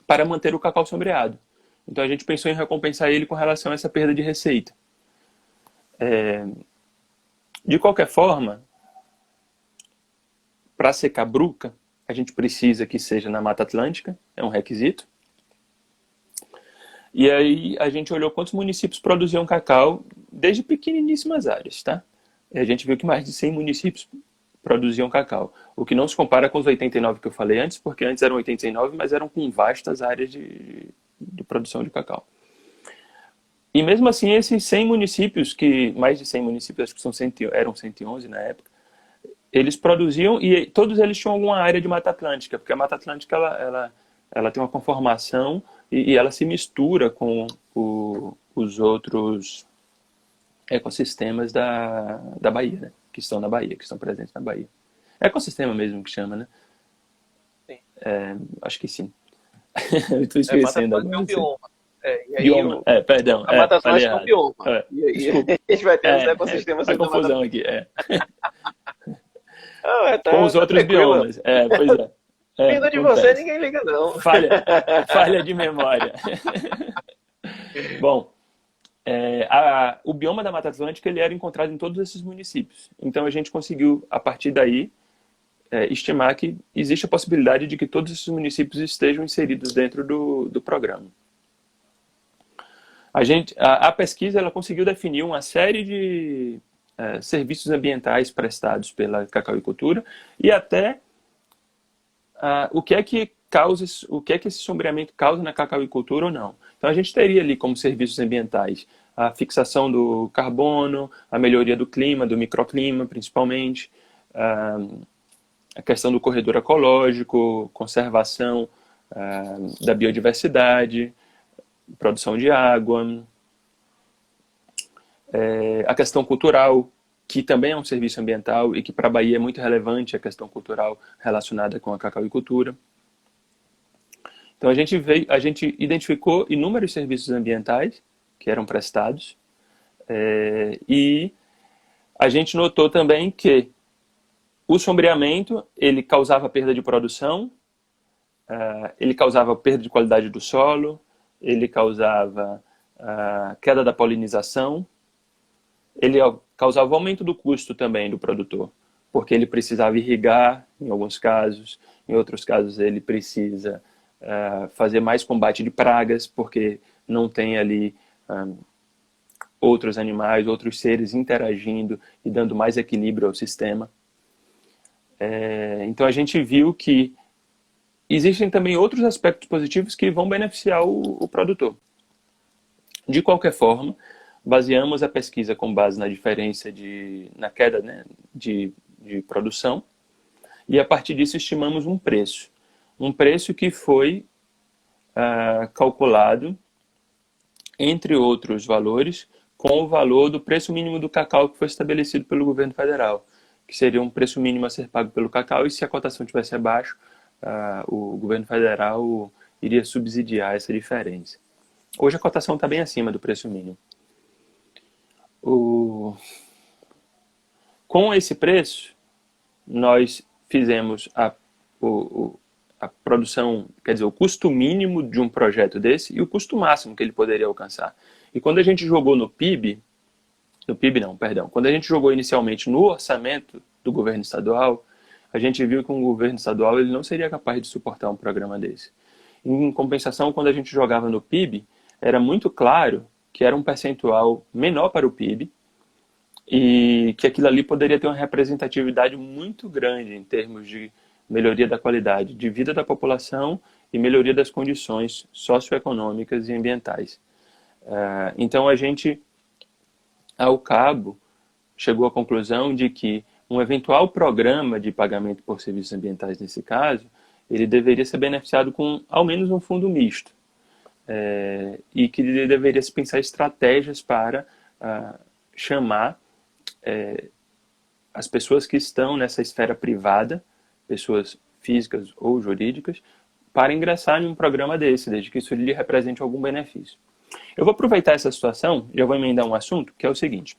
para manter o cacau sombreado. Então, a gente pensou em recompensar ele com relação a essa perda de receita. De qualquer forma, para ser cabruca, a gente precisa que seja na Mata Atlântica, é um requisito. E aí a gente olhou quantos municípios produziam cacau desde pequeniníssimas áreas, tá? E a gente viu que mais de 100 municípios produziam cacau. O que não se compara com os 89 que eu falei antes, porque antes eram 89, mas eram com vastas áreas de produção de cacau. E mesmo assim, esses 100 municípios, mais de 100 municípios, acho que eram 111 na época, eles produziam e todos eles tinham alguma área de Mata Atlântica, porque a Mata Atlântica ela tem uma conformação e ela se mistura com os outros ecossistemas da Bahia, né? Que estão na Bahia, que estão presentes na Bahia. Ecossistema mesmo que chama, né? Sim. Acho que sim. Eu estou esquecendo agora. É um bioma. E aí bioma. Perdão. A Mata Falei Atlântica é um errado. bioma. E aí Desculpa. a gente vai ter os ecossistemas Faz dentro da Mata confusão aqui. Tá, com os outros tranquilo. biomas. Pois é. Vindo de você, ninguém liga, não. Falha de memória. Bom, o bioma da Mata Atlântica ele era encontrado em todos esses municípios. Então a gente conseguiu, a partir daí, estimar que existe a possibilidade de que todos esses municípios estejam inseridos dentro do programa. A pesquisa ela conseguiu definir uma série de serviços ambientais prestados pela cacauicultura e até o que é que esse sombreamento causa na cacauicultura ou não. Então a gente teria ali como serviços ambientais a fixação do carbono, a melhoria do clima, do microclima principalmente, a questão do corredor ecológico, conservação da biodiversidade, produção de água, a questão cultural, que também é um serviço ambiental e que para a Bahia é muito relevante a questão cultural relacionada com a cacauicultura. Então a gente identificou inúmeros serviços ambientais que eram prestados e a gente notou também que o sombreamento ele causava perda de produção, ele causava perda de qualidade do solo, ele causava queda da polinização, ele causava aumento do custo também do produtor, porque ele precisava irrigar em alguns casos, em outros casos ele precisa fazer mais combate de pragas, porque não tem ali outros animais, outros seres interagindo e dando mais equilíbrio ao sistema. Então a gente viu que existem também outros aspectos positivos que vão beneficiar o produtor. De qualquer forma, baseamos a pesquisa com base na diferença na queda, né, de produção e a partir disso estimamos um preço. Um preço que foi calculado, entre outros valores, com o valor do preço mínimo do cacau que foi estabelecido pelo governo federal, que seria um preço mínimo a ser pago pelo cacau e se a cotação estivesse abaixo, o governo federal iria subsidiar essa diferença. Hoje a cotação está bem acima do preço mínimo. Com esse preço, nós fizemos a produção, quer dizer, o custo mínimo de um projeto desse e o custo máximo que ele poderia alcançar. E quando a gente jogou quando a gente jogou inicialmente no orçamento do governo estadual, a gente viu que um governo estadual ele não seria capaz de suportar um programa desse. Em compensação, quando a gente jogava no PIB, era muito claro que era um percentual menor para o PIB e que aquilo ali poderia ter uma representatividade muito grande em termos de melhoria da qualidade de vida da população e melhoria das condições socioeconômicas e ambientais. Então a gente, ao cabo, chegou à conclusão de que um eventual programa de pagamento por serviços ambientais, nesse caso, ele deveria ser beneficiado com ao menos um fundo misto. E que deveria se pensar estratégias para chamar as pessoas que estão nessa esfera privada, pessoas físicas ou jurídicas, para ingressar em um programa desse, desde que isso lhe represente algum benefício. Eu vou aproveitar essa situação, já vou emendar um assunto, que é o seguinte.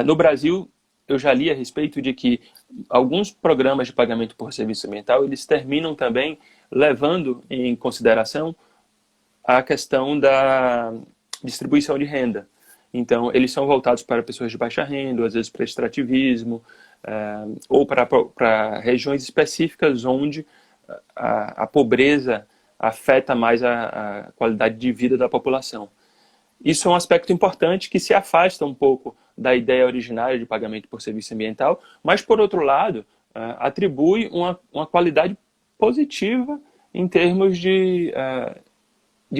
No Brasil, eu já li a respeito de que alguns programas de pagamento por serviço ambiental, eles terminam também levando em consideração a questão da distribuição de renda. Então, eles são voltados para pessoas de baixa renda, às vezes para extrativismo, ou para regiões específicas onde a pobreza afeta mais a qualidade de vida da população. Isso é um aspecto importante que se afasta um pouco da ideia originária de pagamento por serviço ambiental, mas, por outro lado, atribui uma qualidade positiva em termos de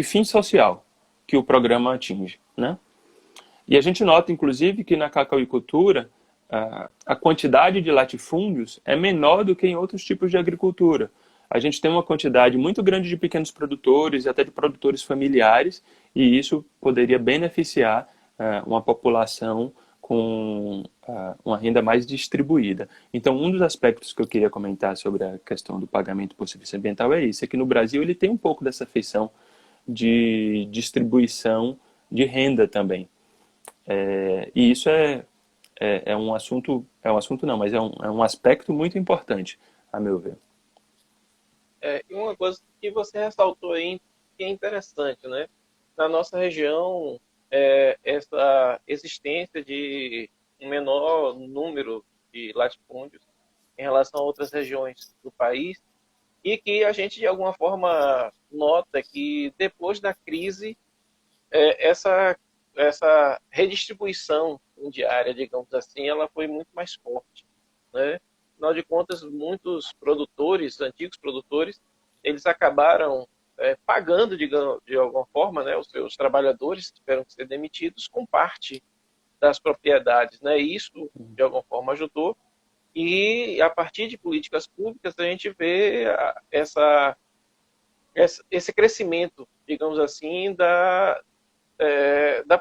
fim social que o programa atinge, né? E a gente nota, inclusive, que na cacauicultura a quantidade de latifúndios é menor do que em outros tipos de agricultura. A gente tem uma quantidade muito grande de pequenos produtores e até de produtores familiares, e isso poderia beneficiar uma população com uma renda mais distribuída. Então, um dos aspectos que eu queria comentar sobre a questão do pagamento por serviço ambiental é isso, é que no Brasil ele tem um pouco dessa feição de distribuição de renda também. E isso é um assunto não, mas é um aspecto muito importante, a meu ver. E uma coisa que você ressaltou aí, que é interessante, né? Na nossa região, essa existência de um menor número de latifúndios em relação a outras regiões do país, e que a gente, de alguma forma, nota que depois da crise, essa redistribuição fundiária, digamos assim, ela foi muito mais forte, né? Afinal de contas, muitos produtores, antigos produtores, eles acabaram pagando, digamos, de alguma forma, né, os seus trabalhadores que tiveram que ser demitidos com parte das propriedades, né? E isso, de alguma forma, ajudou. E, a partir de políticas públicas, a gente vê esse crescimento, digamos assim, da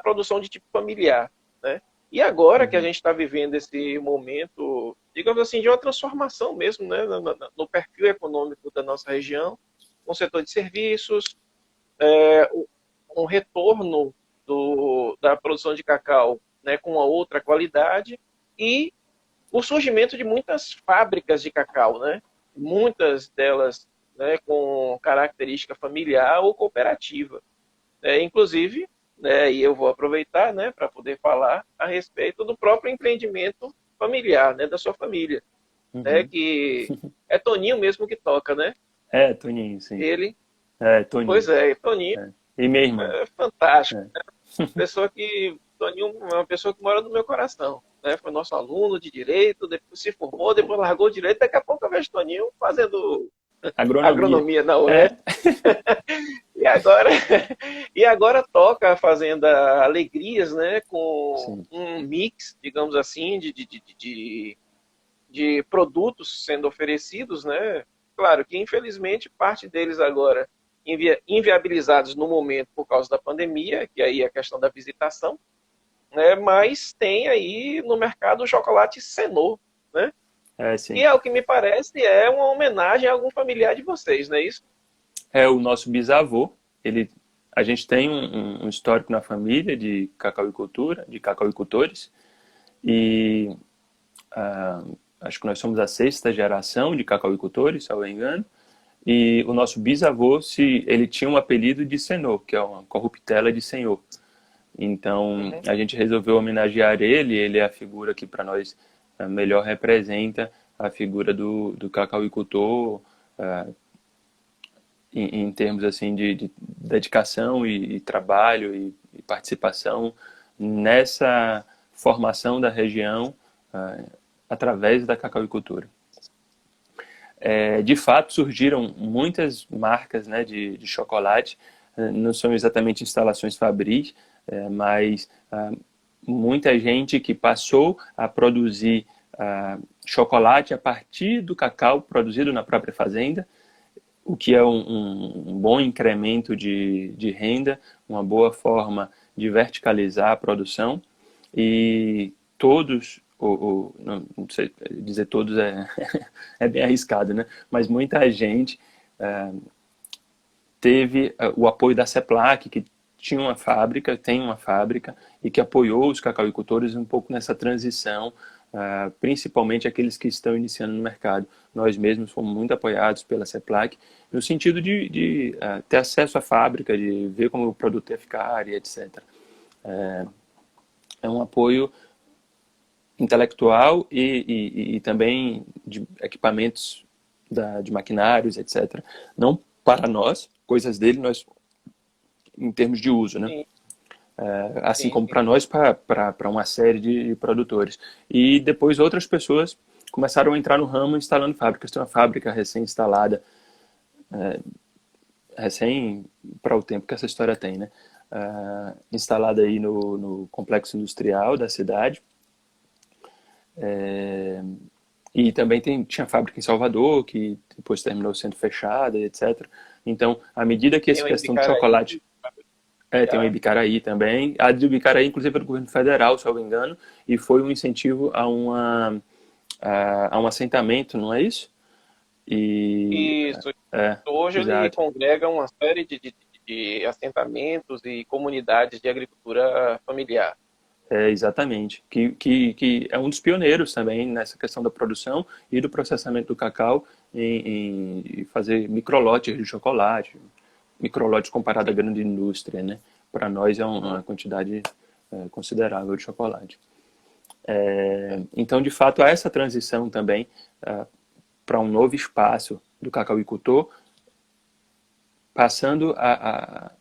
produção de tipo familiar, né? E agora que a gente está vivendo esse momento, digamos assim, de uma transformação mesmo, né, no perfil econômico da nossa região, com o setor de serviços, um retorno da produção de cacau, né, com uma outra qualidade, e o surgimento de muitas fábricas de cacau, né? Muitas delas, né, com característica familiar ou cooperativa. Inclusive, né, e eu vou aproveitar, né, para poder falar a respeito do próprio empreendimento familiar, né, da sua família, né, que é Toninho mesmo que toca, né? Toninho, sim. Ele, Toninho. pois Toninho. E minha irmã. É fantástico. Né? Toninho é uma pessoa que mora no meu coração, né? Foi nosso aluno de direito, depois se formou, depois largou o direito, daqui a pouco eu vejo Toninho fazendo agronomia na UES. E agora toca a Fazenda Alegrias, né, com Sim. um mix, digamos assim, de produtos sendo oferecidos, né? Claro que, infelizmente, parte deles agora inviabilizados no momento por causa da pandemia, que aí é a questão da visitação, né? Mas tem aí no mercado o chocolate Senor, né? Sim. E, ao que me parece, é uma homenagem a algum familiar de vocês, não é isso? É o nosso bisavô. A gente tem um histórico na família de cacauicultura, de cacauicultores, e acho que nós somos a 6ª geração de cacauicultores, se eu não me engano, e o nosso bisavô, ele tinha um apelido de Senhor, que é uma corruptela de senhor. Então, a gente resolveu homenagear ele é a figura que para nós melhor representa a figura do cacauicultor, em termos assim de dedicação e trabalho e participação nessa formação da região através da cacauicultura. De fato, surgiram muitas marcas, né, de chocolate, não são exatamente instalações fabris, mas muita gente que passou a produzir chocolate a partir do cacau produzido na própria fazenda, o que é um bom incremento de renda, uma boa forma de verticalizar a produção, e todos, não sei dizer todos é bem arriscado, né? Mas muita gente teve o apoio da CEPLAC, que tem uma fábrica, e que apoiou os cacauicultores um pouco nessa transição, principalmente aqueles que estão iniciando no mercado. Nós mesmos fomos muito apoiados pela CEPLAC, no sentido de ter acesso à fábrica, de ver como o produto ia ficar e etc. É um apoio intelectual e também de equipamentos, de maquinários, etc. Não para nós, coisas dele, nós, em termos de uso, né? Sim, Assim sim, como sim. para nós, para uma série de produtores. E depois outras pessoas começaram a entrar no ramo instalando fábricas. Tem uma fábrica recém-instalada, recém para o tempo que essa história tem, né? Instalada aí no complexo industrial da cidade. E também tinha fábrica em Salvador, que depois terminou sendo fechada, etc. Então, à medida que Tem essa o questão do Ibicaraí, chocolate... tem o já. Ibicaraí também. A do Ibicaraí, inclusive, é do governo federal, se eu não me engano, e foi um incentivo a um assentamento, não é isso? E... Isso. É, Hoje ele exato. congrega uma série de assentamentos e comunidades de agricultura familiar. Exatamente. Que é um dos pioneiros também nessa questão da produção e do processamento do cacau em fazer microlotes de chocolate, microlotes comparado à Sim. grande indústria, né? Para nós é Uhum. uma quantidade considerável de chocolate. Então, de fato, há essa transição também para um novo espaço do cacauicultor, passando a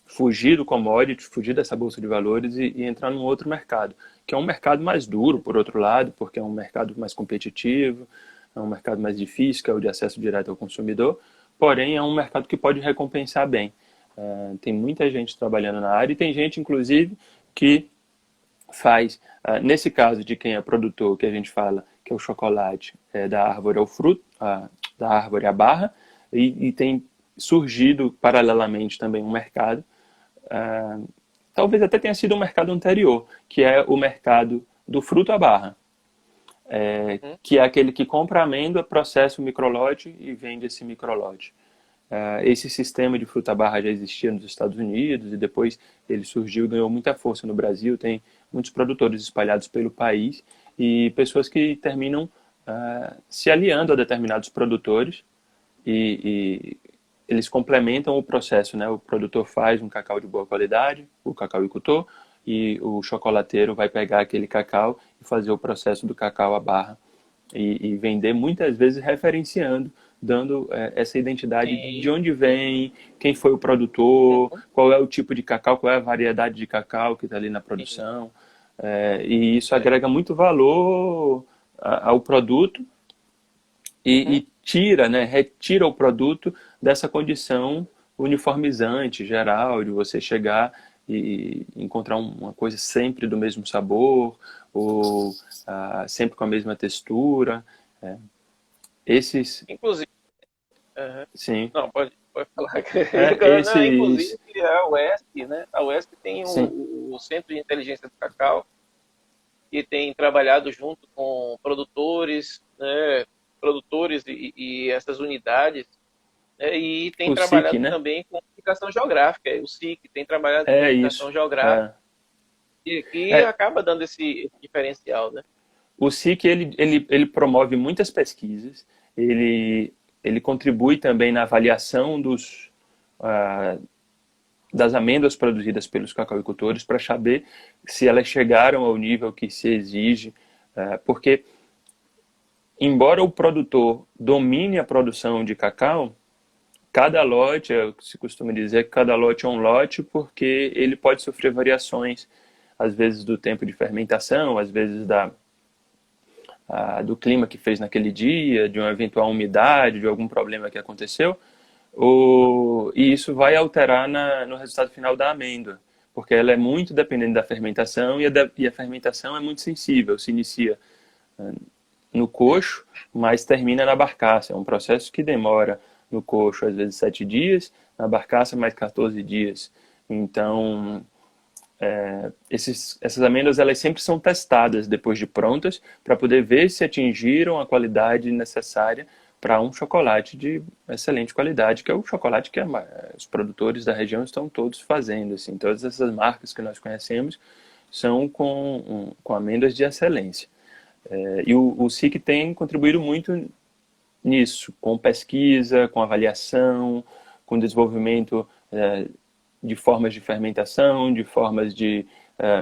fugir do commodity, fugir dessa bolsa de valores e entrar num outro mercado, que é um mercado mais duro, por outro lado, porque é um mercado mais competitivo, é um mercado mais difícil, que é o de acesso direto ao consumidor, porém é um mercado que pode recompensar bem. Tem muita gente trabalhando na área e tem gente, inclusive, que faz, nesse caso de quem é produtor, que a gente fala que é o chocolate da árvore ao fruto, da árvore à barra, e tem surgido paralelamente também um mercado, talvez até tenha sido um mercado anterior, que é o mercado do fruto à barra, Uhum. que é aquele que compra a amêndoa, processa o microlote e vende esse microlote. Esse sistema de fruta barra já existia nos Estados Unidos e depois ele surgiu e ganhou muita força no Brasil. Tem muitos produtores espalhados pelo país e pessoas que terminam se aliando a determinados produtores e eles complementam o processo, né? O produtor faz um cacau de boa qualidade, o cacauicultor, e o chocolateiro vai pegar aquele cacau e fazer o processo do cacau à barra e vender muitas vezes referenciando, dando essa identidade de Sim. onde vem, quem foi o produtor, Uhum. qual é o tipo de cacau, qual é a variedade de cacau que está ali na Sim. produção. E isso É. agrega muito valor ao produto Uhum. e tira, né, retira o produto dessa condição uniformizante, geral, de você chegar e encontrar uma coisa sempre do mesmo sabor, ou sempre com a mesma textura. Esses, Inclusive, uhum. sim, Não, pode falar. Não, inclusive esses, a UESP, né? A UESP tem sim, o Centro de Inteligência do Cacau, que tem trabalhado junto com produtores, né? Produtores e essas unidades, né? E tem o SIC, trabalhado né? também com indicação geográfica. O SIC tem trabalhado com É isso. indicação geográfica É, e que é, acaba dando esse diferencial, né? o SIC ele promove muitas pesquisas, ele, ele contribui também na avaliação ah, das amêndoas produzidas pelos cacauicultores para saber se elas chegaram ao nível que se exige, porque embora o produtor domine a produção de cacau, cada lote, se costuma dizer que cada lote é um lote porque ele pode sofrer variações, às vezes do tempo de fermentação, às vezes do clima que fez naquele dia, de uma eventual umidade, de algum problema que aconteceu, e isso vai alterar no resultado final da amêndoa, porque ela é muito dependente da fermentação e a fermentação é muito sensível, se inicia no coxo, mas termina na barcaça. É um processo que demora no coxo às vezes 7 dias, na barcaça mais 14 dias. Então, essas amêndoas elas sempre são testadas depois de prontas para poder ver se atingiram a qualidade necessária para um chocolate de excelente qualidade, que é o chocolate que os produtores da região estão todos fazendo. Assim, todas essas marcas que nós conhecemos são com amêndoas de excelência. E o SIC tem contribuído muito nisso, com pesquisa, com avaliação, com desenvolvimento de formas de fermentação, de formas de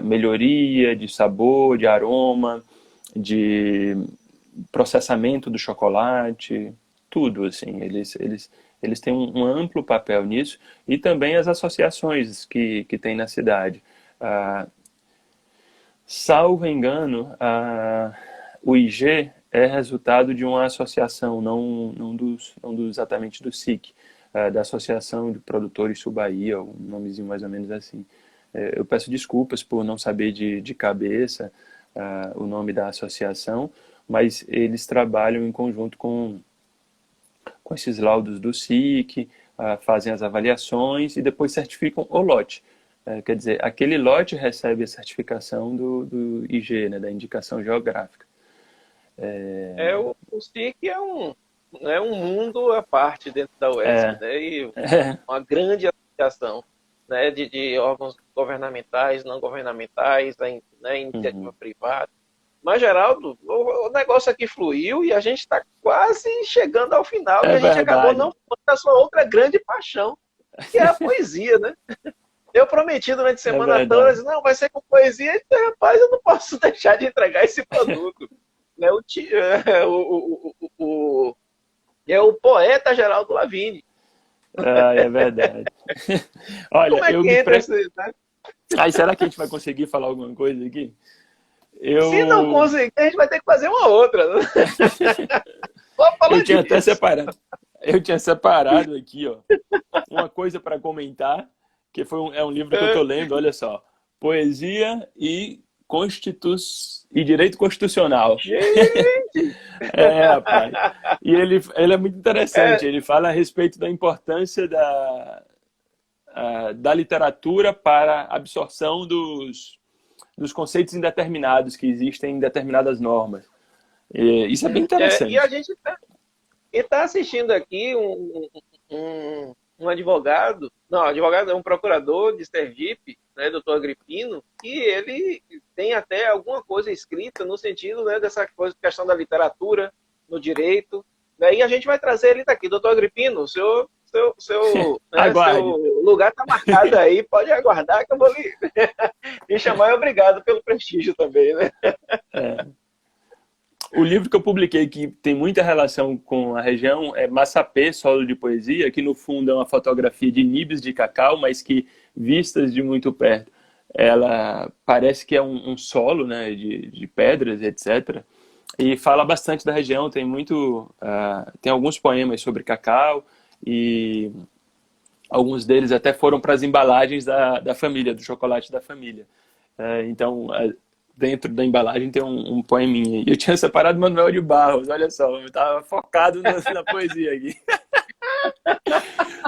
melhoria, de sabor, de aroma, de processamento do chocolate, tudo assim. Eles Eles têm um amplo papel nisso, e também as associações que tem na cidade. Salvo engano, o IG é resultado de uma associação, não exatamente do SIC, da Associação de Produtores Sul-Bahia, um nomezinho mais ou menos assim. Eu peço desculpas por não saber de cabeça o nome da associação, mas eles trabalham em conjunto com esses laudos do SIC, fazem as avaliações e depois certificam o lote. Quer dizer, aquele lote recebe a certificação do IG, né, da indicação geográfica. O SIC é um mundo à parte dentro da UESP, né? E uma grande associação, né, de órgãos governamentais, não governamentais, né, iniciativa privada. Mas, Geraldo, o negócio aqui fluiu e a gente está quase chegando ao final, e a gente acabou não falando da sua outra grande paixão, que é a poesia, né? Eu prometi durante a semana toda, não, vai ser com poesia, e, rapaz, eu não posso deixar de entregar esse produto. Né? É o poeta Geraldo Lavigne. É verdade. Olha, como é que entra esse, né? Será que a gente vai conseguir falar alguma coisa aqui? Se não conseguir, a gente vai ter que fazer uma outra. Né? Eu tinha separado aqui, ó, uma coisa para comentar, que é um livro que eu estou lendo, olha só. Poesia e Direito Constitucional. Gente! Rapaz. E ele é muito interessante. Ele fala a respeito da importância da literatura para a absorção dos conceitos indeterminados que existem em determinadas normas. Isso é bem interessante. E a gente está assistindo aqui um advogado, um procurador de Sergipe, né, doutor Agripino, que ele tem até alguma coisa escrita no sentido, né, dessa questão da literatura no direito, né, e a gente vai trazer ele daqui. Doutor Agripino, o seu lugar está marcado aí, pode aguardar que eu vou lhe chamar, e obrigado pelo prestígio também, né? O livro que eu publiquei, que tem muita relação com a região, é Massapê, Solo de Poesia, que no fundo é uma fotografia de nibs de cacau, mas que, vistas de muito perto, ela parece que é um solo, né, de pedras, etc. E fala bastante da região, tem alguns poemas sobre cacau, e alguns deles até foram para as embalagens da família, do chocolate da família. Então, dentro da embalagem tem um poeminha. E eu tinha separado Manuel de Barros, olha só, eu estava focado na poesia aqui.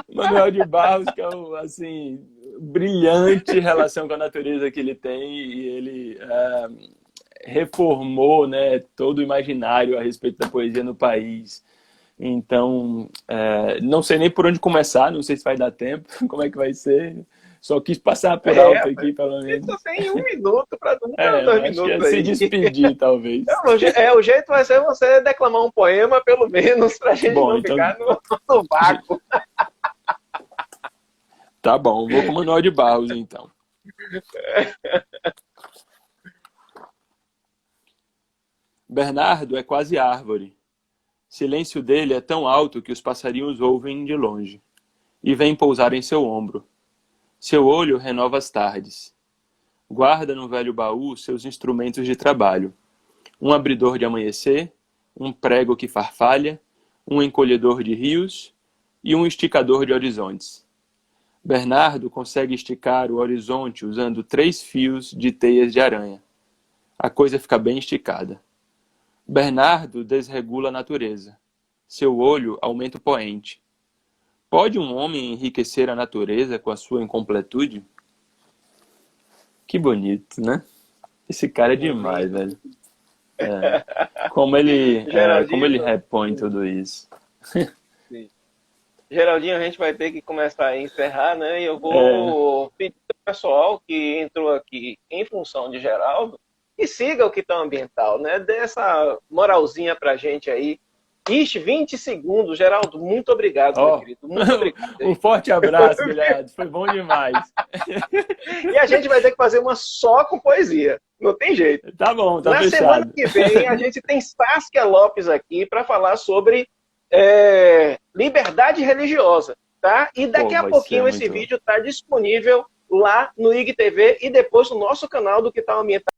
Manuel de Barros, que é assim, brilhante relação com a natureza que ele tem, e ele reformou, né, todo o imaginário a respeito da poesia no país. Então, não sei nem por onde começar, não sei se vai dar tempo, como é que vai ser. Só quis passar por alto aqui, pelo menos. Isso tem 1 minuto para 2 minutos aí. Se despedir, talvez. O jeito vai ser você declamar um poema, pelo menos, para a gente não ficar no vácuo. Tá bom, vou com o Manuel de Barros, então. Bernardo é quase árvore. Silêncio dele é tão alto que os passarinhos ouvem de longe e vêm pousar em seu ombro. Seu olho renova as tardes. Guarda no velho baú seus instrumentos de trabalho. Um abridor de amanhecer, um prego que farfalha, um encolhedor de rios e um esticador de horizontes. Bernardo consegue esticar o horizonte usando 3 fios de teias de aranha. A coisa fica bem esticada. Bernardo desregula a natureza. Seu olho aumenta o poente. Pode um homem enriquecer a natureza com a sua incompletude? Que bonito, né? Esse cara é demais, velho. Como ele repõe tudo isso. Sim. Geraldinho, a gente vai ter que começar a encerrar, né? E eu vou pedir ao pessoal que entrou aqui em função de Geraldo que siga o Quitão Ambiental, né? Dê essa moralzinha pra gente aí. Ixi, 20 segundos. Geraldo, muito obrigado, meu querido. Muito obrigado. Um forte abraço, Guilherme. Foi bom demais. E a gente vai ter que fazer uma só com poesia. Não tem jeito. Tá bom, tá Na fechado. semana que vem, a gente tem Saskia Lopes aqui para falar sobre liberdade religiosa, tá? E daqui a pouquinho esse vídeo está disponível lá no IGTV e depois no nosso canal do Que Tal Ambiental.